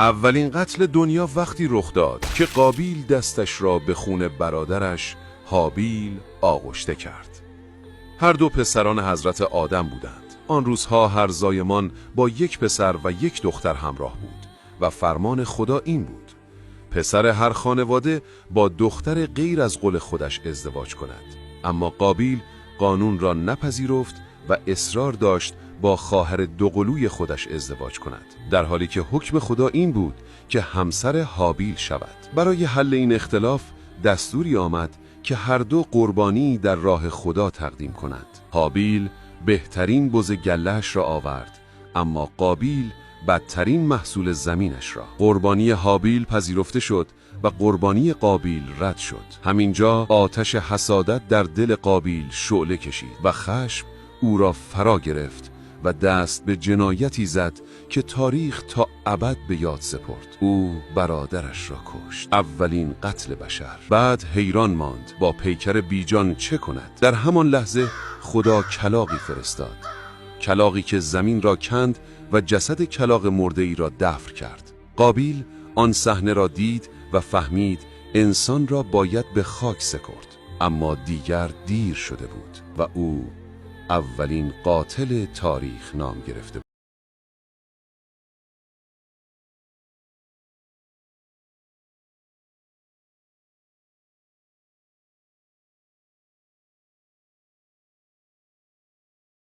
اولین قتل دنیا وقتی رخ داد که قابیل دستش را به خون برادرش هابیل آغشته کرد. هر دو پسران حضرت آدم بودند. آن روزها هر زایمان با یک پسر و یک دختر همراه بود و فرمان خدا این بود: پسر هر خانواده با دختر غیر از قول خودش ازدواج کند. اما قابیل قانون را نپذیرفت و اصرار داشت با خواهر دوقلوی خودش ازدواج کند، در حالی که حکم خدا این بود که همسر هابیل شود. برای حل این اختلاف دستوری آمد که هر دو قربانی در راه خدا تقدیم کنند. هابیل بهترین بز گله‌اش را آورد، اما قابیل بدترین محصول زمینش را. قربانی هابیل پذیرفته شد و قربانی قابیل رد شد. همینجا آتش حسادت در دل قابیل شعله کشید و خشم او را فرا گرفت و دست به جنایتی زد که تاریخ تا ابد به یاد سپرد. او برادرش را کشت. اولین قتل بشر. بعد حیران ماند با پیکر بیجان چه کند. در همان لحظه خدا کلاغی فرستاد، کلاغی که زمین را کند و جسد کلاغ مرده ای را دفن کرد. قابیل آن صحنه را دید و فهمید انسان را باید به خاک سپرد، اما دیگر دیر شده بود و او اولین قاتل تاریخ نام گرفته بود.